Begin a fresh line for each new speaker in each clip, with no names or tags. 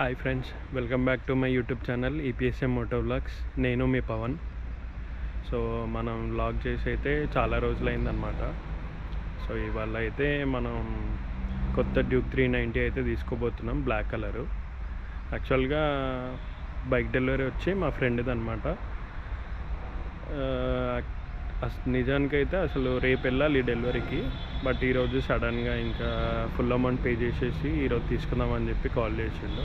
Hi friends, welcome back to my YouTube channel EPSM moto vlogs. నేను మీ Pavan. So మనం vlog చేసి అయితే చాలా రోజులైందనమాట. సో ఇవాళ అయితే మనం కొత్త డ్యూక్ 390 అయితే తీసుకోబోతున్నాం, బ్లాక్ కలరు. యాక్చువల్గా బైక్ డెలివరీ వచ్చి మా ఫ్రెండ్ది అనమాట. నిజానికైతే అసలు రేపు వెళ్ళాలి డెలివరీకి, బట్ ఈరోజు సడన్గా ఇంకా ఫుల్ అమౌంట్ పే చేసేసి ఈరోజు తీసుకుందామని చెప్పి కాల్ చేసిండు.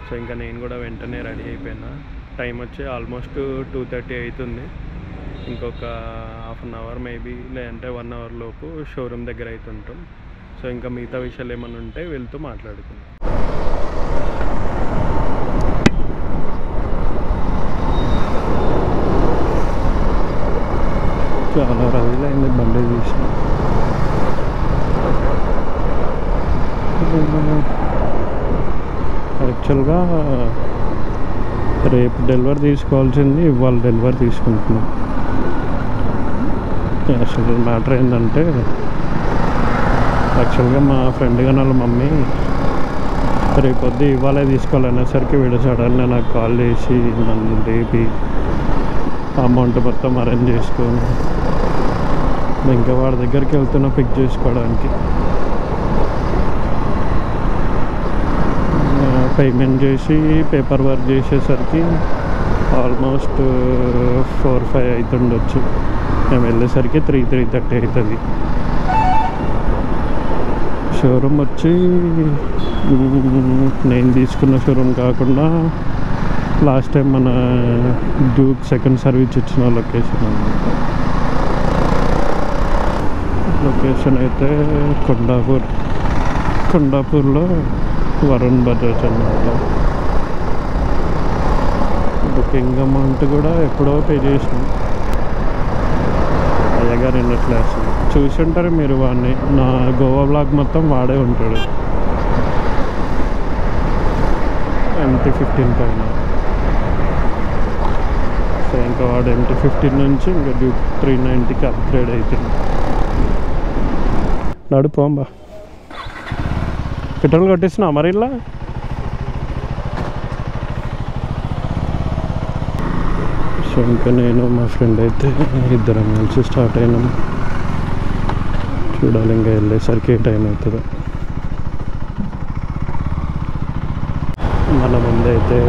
సో ఇంకా నేను కూడా వెంటనే రెడీ అయిపోయినా. టైం వచ్చి ఆల్మోస్ట్ 2:30 అవుతుంది. ఇంకొక హాఫ్ అన్ అవర్ మేబీ, లేదంటే 1 అవర్ లోపు షోరూమ్ దగ్గర అవుతుంటాం. సో ఇంకా మిగతా విషయాలు ఏమైనా ఉంటే వెళ్తూ మాట్లాడుకుందాం. చాలా రోజులైంది బండి తీసి. యాక్చువల్గా రేపు డెలివరీ తీసుకోవాల్సింది ఇవాళ డెలివరీ తీసుకుంటున్నాం. అసలు మ్యాటర్ ఏంటంటే, యాక్చువల్గా మా ఫ్రెండ్ గాని వాళ్ళ మమ్మీ రేపొద్దు ఇవాళే తీసుకోవాలనేసరికి వీడు సడన్గా నాకు కాల్ చేసి నన్ను రేపి అమౌంట్ మొత్తం అరేంజ్ చేసుకొని ఇంకా వాడి దగ్గరికి వెళ్తున్నా పిక్ చేసుకోవడానికి. పేమెంట్ చేసి పేపర్ వర్క్ చేసేసరికి ఆల్మోస్ట్ 4-5 అవుతుండొచ్చు. మేము వెళ్ళేసరికి 3-3:30 అవుతుంది. షోరూమ్ వచ్చి నేను తీసుకున్న షోరూమ్ కాకుండా లాస్ట్ టైం మన డ్యూక్ సెకండ్ సర్వీస్ ఇచ్చిన లొకేషన్ అన్నమాట. లొకేషన్ అయితే కొండాపూర్లో వరుణ్ బజాజ్ అన్నమాట. బుకింగ్ అమౌంట్ కూడా ఎప్పుడో పే చేసినాం. అయ్యగారు క్లాస్ చూసి ఉంటారు మీరు వాడిని. నా గోవా బ్లాగ్ మొత్తం వాడే ఉంటాడు. MT-15 పైన. సో ఇంకా వాడు MT-15 నుంచి ఇంకా డ్యూక్ 390కి అప్గ్రేడ్ అవుతుంది. నడుపోంబా. పెట్రోల్ కొట్టేసినా మరి ఇలా. సో ఇంకా నేను మా ఫ్రెండ్ అయితే ఇద్దరం కలిసి స్టార్ట్ అయినాం. చూడాలి ఇంకా వెళ్ళేసరికి ఏ టైం అవుతుందో. మన ముందైతే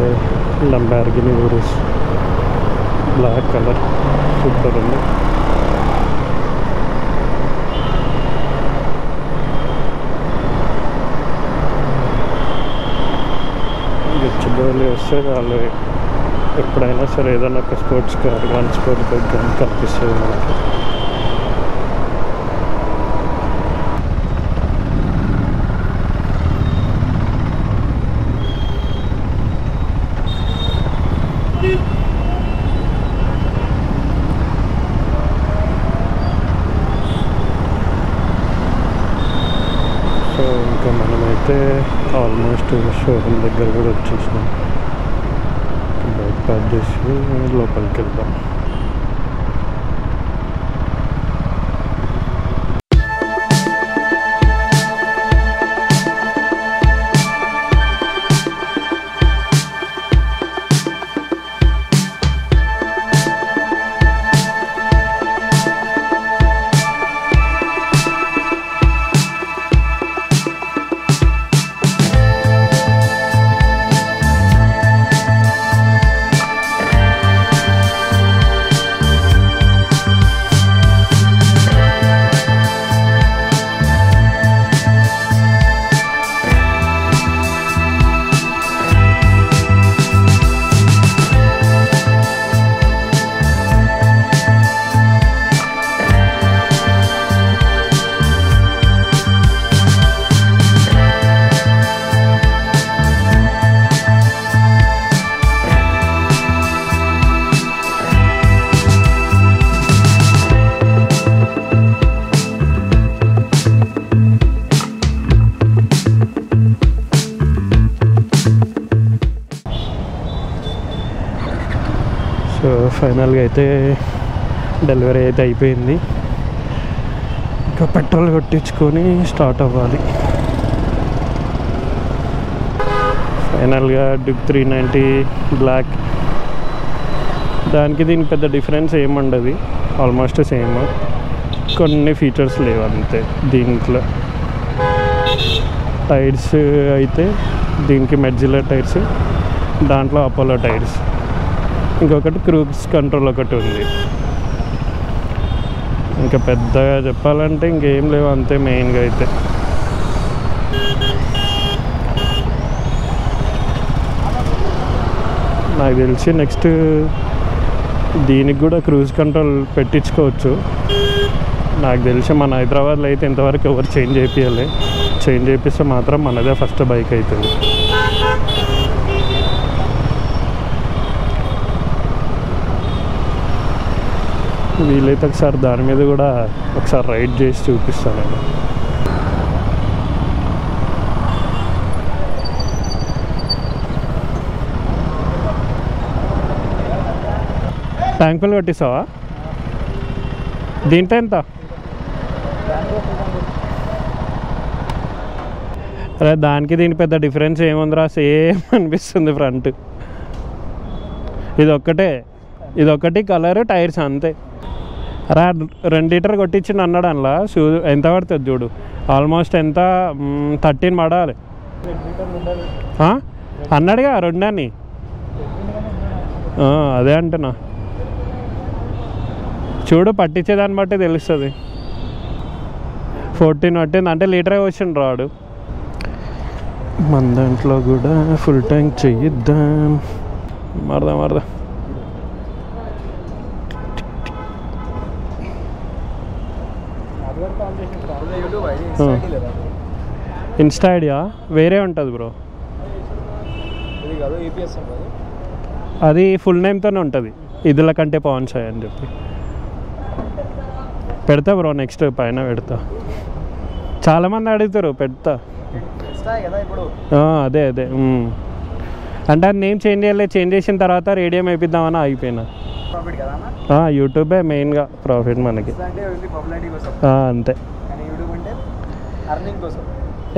లంబార్గిని ఊరస్ బ్లాక్ కలర్ సూపర్ ఉంది. గచ్చిబౌలి వస్తే వాళ్ళు ఎప్పుడైనా సరే ఏదైనా ఒక స్పోర్ట్స్ కార్ కానీ స్పోర్ట్స్ బైక్ కానీ కనిపిస్తుంది మనకి. సో ఇంకా మనమైతే ఆల్మోస్ట్ షోరూమ్ దగ్గర కూడా వచ్చేసినాం. బైక్ పార్క్ చేసి లోపలికి వెళ్దాం. సో ఫైనల్గా అయితే డెలివరీ అయితే అయిపోయింది. ఇంకా పెట్రోల్ కొట్టించుకొని స్టార్ట్ అవ్వాలి. ఫైనల్గా డ్యూక్ 390 బ్లాక్. దానికి దీనికి పెద్ద డిఫరెన్స్ ఏముండదు, ఆల్మోస్ట్ సేమ్. కొన్ని ఫీచర్స్ లేవు అంతే. దీంట్లో టైర్స్ అయితే దీనికి మెడ్జిలర్ టైర్స్, దాంట్లో అపోలో టైర్స్. ఇంకొకటి క్రూజ్ కంట్రోల్ ఒకటి ఉంది. ఇంకా పెద్దగా చెప్పాలంటే ఇంకేం లేవు అంతే మెయిన్గా అయితే. నాకు తెలిసి నెక్స్ట్ దీనికి కూడా క్రూజ్ కంట్రోల్ పెట్టించుకోవచ్చు. నాకు తెలిసి మన హైదరాబాద్లో అయితే ఇంతవరకు ఎవరు చేంజ్ చేయించాలి. చేంజ్ చేపిస్తే మాత్రం మనదే ఫస్ట్ బైక్ అవుతుంది. వీలైతే ఒకసారి దాని మీద కూడా ఒకసారి రైడ్ చేసి చూపిస్తాను నేను. ట్యాంక్ ఫుల్ కొట్టిస్తావా? దీంట్లో ఎంత? అరే దానికి దీనికి పెద్ద డిఫరెన్స్ ఏముందిరా, సేమ్ అనిపిస్తుంది ఫ్రంట్. ఇదొక్కటి కలర్, టైర్స్ అంతే. అరే 2 లీటర్ కొట్టించింది అన్నాడు అందులో. ఎంత పడుతుంది చూడు, ఆల్మోస్ట్ ఎంత 13 పడాలి అన్నాడుగా 2 అని. అదే అంటున్నా, చూడు పట్టించేదాన్ని బట్టి తెలుస్తుంది. 14 పట్టింది అంటే లీటరే వచ్చిండు రాడు. మన దాంట్లో కూడా ఫుల్ ట్యాంక్ చెయ్యిద్దాం. మరదా ఇన్స్టా ఐడియా వేరే ఉంటుంది బ్రో. అది ఫుల్ నేమ్తోనే ఉంటుంది, ఇదిల కంటే పవన్ సాయి అని చెప్పి. పెడతా బ్రో, నెక్స్ట్ పైన పెడతా. చాలామంది అడుగుతారు, పెడతా. అదే అంటే అది నేమ్ చేంజ్ చేయాలి. చేంజ్ చేసిన తర్వాత రేడియం వేయిద్దామని ఆగిపోయినా. యూట్యూబే మెయిన్గా ప్రాఫిట్ మనకి అంతే.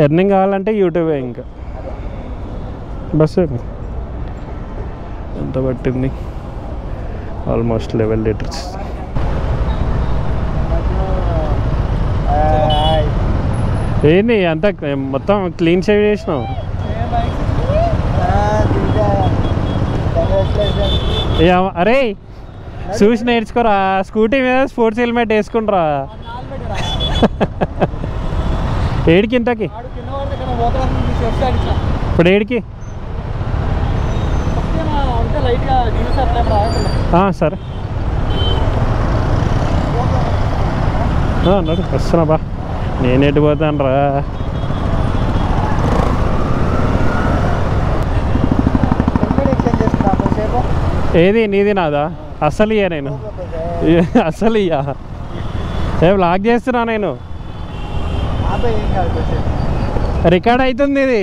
ఎర్నింగ్ కావాలంటే యూట్యూబే. ఇంకా బస్ ఎంత పట్టింది? Almost 11 litres. ఏంది అంత మొత్తం క్లీన్ షేవ్ చేసినావు? అరే చూసి నేర్చుకోరా, స్కూటీ మీద స్పోర్ట్స్ హెల్మెట్ వేసుకుంటారా. ఏడికి ఇంతకి ఇప్పుడు ఏడికి? సరే అన్నాడు. వస్తున్నా బా, నేనేటి పోతాను రా. ఏది నీది నాదా? అసలు ఇయ్యా నేను, అసలు ఇయ్యా. బ్లాక్ చేస్తున్నా నేను. రికార్డ్ అవుతుంది ఇది.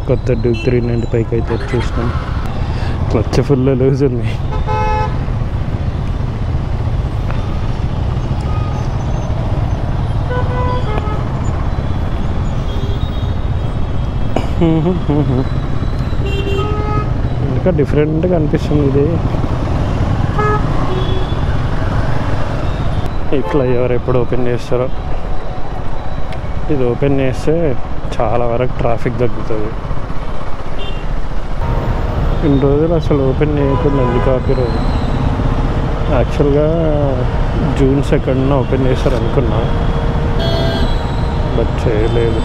కొత్త డ్యూక్ 395 అయితే చూసినాం. క్లచ్ ఫుల్ లూజ్ ఉంది. ఇంకా డిఫరెంట్గా అనిపిస్తుంది ఇది. ఈ ఫ్లైఓవర్ ఎప్పుడు ఓపెన్ చేస్తారో. ఇది ఓపెన్ చేస్తే చాలా వరకు ట్రాఫిక్ తగ్గుతుంది. ఇన్ని రోజులు అసలు ఓపెన్ చేయకుండా ఎందుకు ఆపిరు? యాక్చువల్గా జూన్ 2nd ఓపెన్ చేస్తారు అనుకున్నా, బట్ చేయలేదు.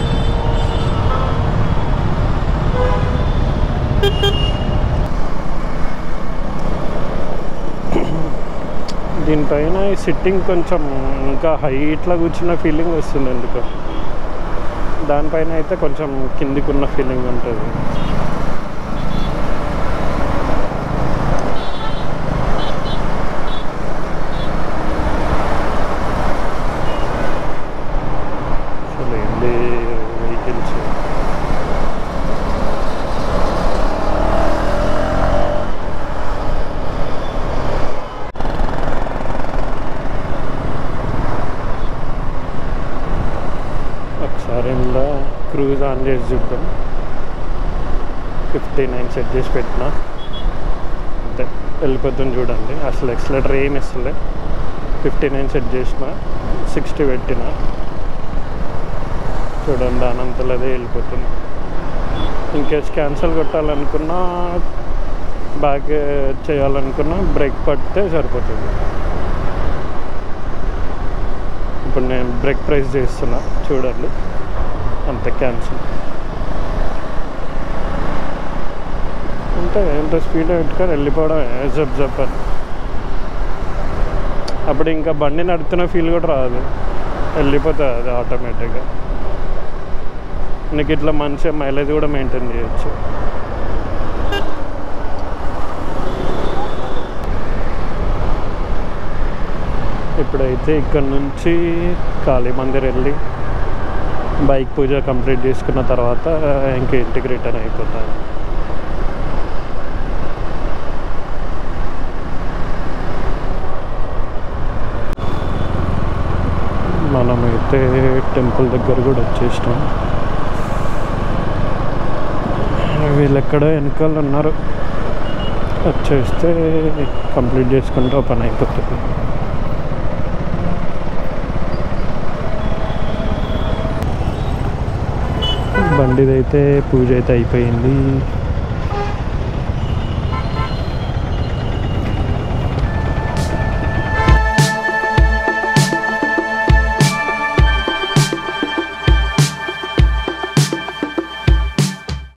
దీనిపైన ఈ సిట్టింగ్ కొంచెం ఇంకా హైట్లో కూర్చున్న ఫీలింగ్ వస్తుంది ఎందుకు. దానిపైన అయితే కొంచెం కిందికున్న ఫీలింగ్ ఉంటుంది. అసలు ఏంటి వెహికల్స్. క్రూజ్ ఆన్ చేసి చూద్దాం. 59 సెట్ చేసి పెట్టిన అంతే, వెళ్ళిపోతుంది చూడండి. అసలు ఎక్సలేటర్ ఏమి ఇస్తలే. 59 సెట్ చేసిన, 60 పెట్టిన చూడండి, దానంతలో అదే వెళ్ళిపోతుంది. ఇంకేస్ క్యాన్సల్ కొట్టాలనుకున్నా, బ్యాక్ చేయాలనుకున్నా బ్రేక్ పడితే సరిపోతుంది. ఇప్పుడు నేను బ్రేక్ ప్రెస్ చేస్తున్నా చూడండి, అంతే క్యాన్సిల్. అంటే ఎంత స్పీడ్ పెట్టుకొని వెళ్ళిపోవడం జబ్ జబ్ అని. అప్పుడు ఇంకా బండి నడుపుతున్న ఫీల్ కూడా రాదు, వెళ్ళిపోతుంది అది ఆటోమేటిక్గా. నీకు ఇట్లా మంచిగా మైలేజ్ కూడా మెయింటైన్ చేయొచ్చు. ఇప్పుడైతే ఇక్కడ నుంచి కాళీ మందిర్ వెళ్ళి బైక్ పూజ కంప్లీట్ చేసుకున్న తర్వాత ఇంకా ఇంటికి రిటర్న్ అయిపోతాను. మనమైతే టెంపుల్ దగ్గర కూడా వచ్చేసినాం. వీళ్ళు ఎక్కడో వెనకాల ఉన్నారు, వచ్చేస్తే కంప్లీట్ చేసుకుంటే పని అయిపోతుంది. బండిదైతే పూజ అయితే అయిపోయింది.